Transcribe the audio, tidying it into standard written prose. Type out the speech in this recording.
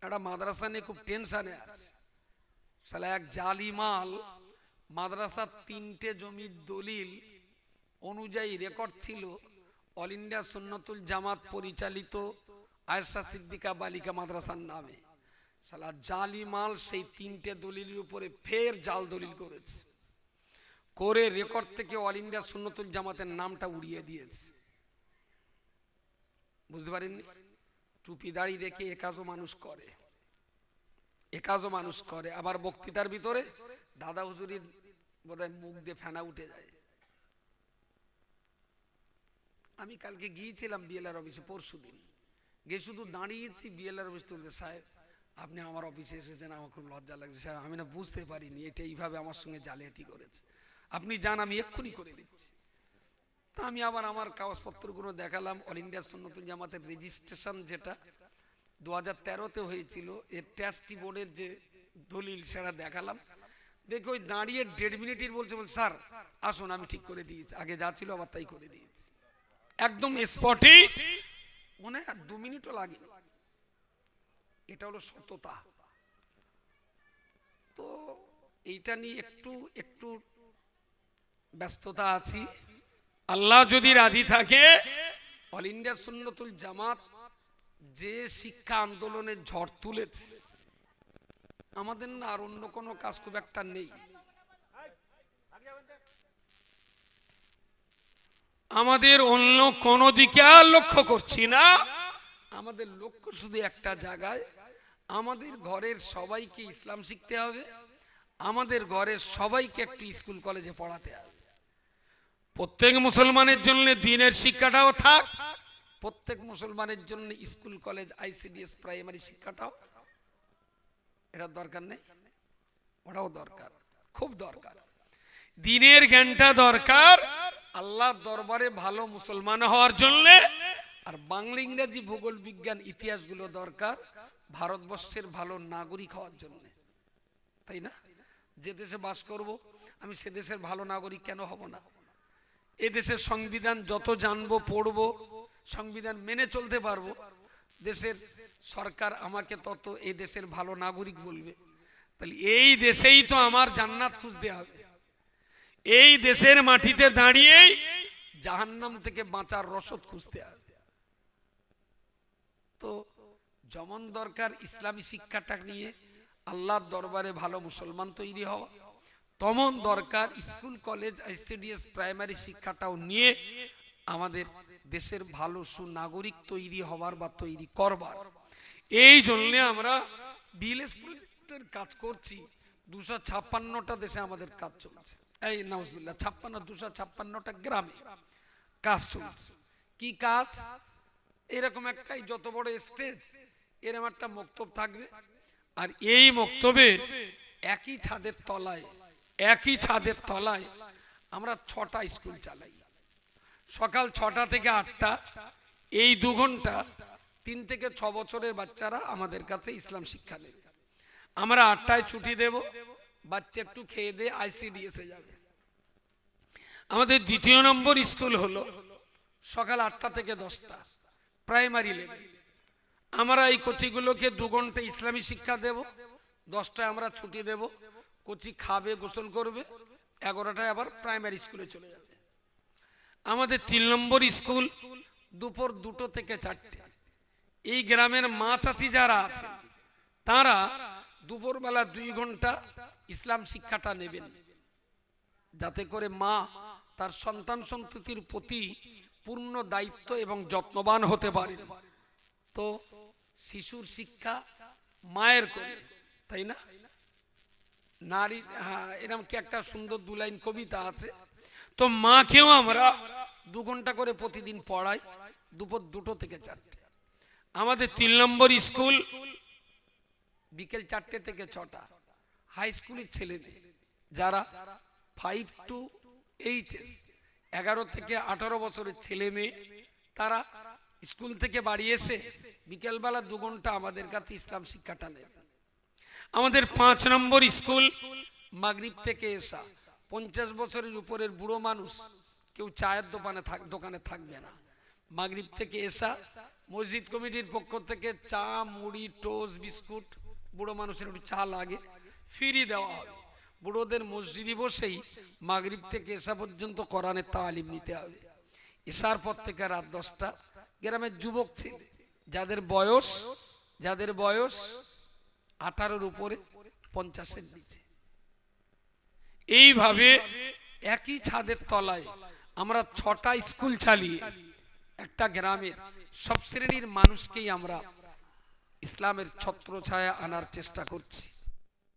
একটা মাদ্রাসা নিয়ে খুব টেনশনে আছে। শালা এক জালিমাল মাদ্রাসার 3টে জমির দলিল অনুযায়ী রেকর্ড ছিল অল ইন্ডিয়া সুন্নতুল জামাত পরিচালিত আয়েশা সিদ্দিকা বালিকা মাদ্রাসার নামে। শালা জালিমাল সেই 3টে দলিলের উপরে ফের জাল দলিল করেছে, করে রেকর্ড থেকে অল ইন্ডিয়া সুন্নতুল জামাতের নামটা উড়িয়ে দিয়েছে। বুঝতে পারেননি? টুপি দাড়ি রেখে একাজও মানুষ করে, একাজও মানুষ করে। আবার বক্তৃতার ভিতরে দাদা হুজুরির বোধহয় মুখ দিয়ে ফেনা উঠে যায়। আমি কালকে গিয়েছিলাম বিএলআর অফিসে, পরশুদিন গিয়ে শুধু দাঁড়িয়েছি, বিএলআর অফিস তুলতে, সাহেব আপনি আমার অফিসে এসেছেন, আমার খুব লজ্জা লাগছে সাহেব, আমি না বুঝতে পারিনি এটা এইভাবে আমার সঙ্গে জালিয়াতি করেছে, আপনি যান আমি এক্ষুনি করে দিচ্ছি। তা আমি আবার আমার কাগজপত্রগুলো দেখালাম, অল ইন্ডিয়া সুন্নতুল জামাতের রেজিস্ট্রেশন যেটা 2013-তে হয়েছিল, এর ট্যাক্সটি বোর্ডের যে দলিল সেটা দেখালাম। দেখো ওই দাঁড়িয়ে 1.5 মিনিটের বলছে স্যার আসুন আমি ঠিক করে দিয়েছি, আগে যা ছিল আবার তাই করে দিয়েছি, একদম স্পটে, মনে হয় 2 মিনিটও লাগেনি। এটা হলো সততা। তো এইটা নিয়ে একটু ব্যস্ততা আছি। আল্লাহ যদি রাজি থাকে, অল ইন্ডিয়া সুন্নতুল জামাত যে শিক্ষা আন্দোলনের ঝড় তুলেছে, আমাদের না আর অন্য কোনো কাজ খুব একটা নেই। আমাদের অন্য কোনো দিকে আর লক্ষ্য করছি না, আমাদের লক্ষ্য শুধু একটা জায়গায়, আমাদের ঘরের সবাইকে ইসলাম শিখতে হবে, আমাদের ঘরের সবাইকে একটু স্কুল কলেজে পড়াতে হবে। প্রত্যেক মুসলমানের জন্য দ্বীনের শিক্ষাটাও থাক, প্রত্যেক মুসলমানের জন্য স্কুল কলেজ আইসিডিএস প্রাইমারি শিক্ষাটাও, এটা দরকার নেই? ওটাও দরকার, খুব দরকার। দ্বীনের জ্ঞানটা দরকার আল্লাহর দরবারে ভালো মুসলমান হওয়ার জন্য, আর বাংলা ইংরেজি ভূগোল বিজ্ঞান ইতিহাসগুলো দরকার ভারতবর্ষের ভালো নাগরিক হওয়ার জন্য, তাই না? যে দেশে বাস করব আমি সে দেশের ভালো নাগরিক কেন হব না? এ দেশের সংবিধান যত জানবো পড়বো, সংবিধান মেনে চলতে পারবো, দেশের সরকার আমাকে তত এই দেশের ভালো নাগরিক বলবে। তাহলে এই দেশেই তো আমার জান্নাত খুঁজতে হবে, এই দেশের মাটিতে দাঁড়িয়েই জাহান্নাম থেকে বাঁচার রসদ খুঁজতে হবে। তো যেমন দরকার ইসলামী শিক্ষাটা নিয়ে আল্লাহর দরবারে ভালো মুসলমান তৈরি হওয়া, তেমন দরকার স্কুল কলেজ আইসিডিএস প্রাইমারি শিক্ষাটাও নিয়ে আমাদের দেশের ভালো সুনাগরিক তৈরি হওয়ার বা তৈরি করবার। এই জন্য আমরা বিএলএস প্রজেক্টের কাজ করছি। 256টা দেশে আমাদের কাজ চলছে, এই নাউজুবিল্লাহ 256টা গ্রামে কাজ চলছে। কি কাজ? এরকম একটাই, যত বড় স্টেজ এরকম একটা মক্তব থাকবে, আর এই মক্তবের একই ছাদের তলায় আমরা 6টা স্কুল চালাই। সকাল 6টা থেকে 8টা, এই 2 ঘন্টা 3 থেকে 6 বছরের বাচ্চারা আমাদের কাছে ইসলাম শিক্ষা নেবে। আমরা 8টায় ছুটি দেব, বাচ্চা একটু খেয়ে দিয়ে আইসিডিএস এ যাবে। আমাদের 2 নম্বর স্কুল হলো সকাল 8টা থেকে 10টা প্রাইমারি লেভেল। আমরা এই কোচিগুলোকে 2 ঘন্টা ইসলামী শিক্ষা দেব, 10টায় আমরা ছুটি দেব, কোচি খাবে গোসল করবে, 11টায় আবার প্রাইমারি স্কুলে চলে যাবে। আমাদের 3 নম্বর স্কুল দুপুর 2টো থেকে 4টে। এই গ্রামের মা চাচি যারা আছে তারা দুপুরবেলা 2 ঘন্টা ইসলাম শিক্ষাটা নেবেন, যাতে করে মা তার সন্তান সন্ততির প্রতি পূর্ণ দায়িত্ব এবং যত্নবান হতে পারে। তো শিশুর শিক্ষা মায়ের করে, তাই না? নারী, এরকম কি একটা সুন্দর 2 লাইন কবিতা আছে। তো মাকেও আমরা 2 ঘন্টা করে প্রতিদিন পড়াই, দুপুর 2টো থেকে 4টে। আমাদের 3 নম্বর স্কুল বিকেল 4টে থেকে 6টা। হাই স্কুলের ছেলেদের যারা 5 to HS 11 থেকে 18 বছরের ছেলে মেয়ে, তারা স্কুল থেকে বাড়ি এসে বিকেলবেলা 2 ঘন্টা আমাদের কাছে ইসলাম শিক্ষাটা নেবে। আমাদের 5 নম্বর স্কুল মাগরিব থেকে এসা 50 বছরের উপরের বুড়ো মানুষ কেউ চায়ের দোকানে থাকবে না, মাগরিব থেকে এসা মসজিদ কমিটির পক্ষ থেকে চা, মুড়ি, টোস্ট, বিস্কুট, বুড়ো মানুষের একটু চা লাগে, ফ্রি দেওয়া হবে। বুড়োদের মসজিদে বসেই মাগরিব থেকে এসা পর্যন্ত কোরআনের তালিম নিতে হবে। এসার পর থেকে রাত 10টা গ্রামের যুবক ছেলে যাদের বয়স 18-র উপরে, 50-এর নিচে, এইভাবে একই ছাদের তলায় আমরা 6টা স্কুল চালিয়ে একটা গ্রামের সব শ্রেণীর মানুষকেই আমরা ইসলামের ছত্রছায়া আনার চেষ্টা করছি।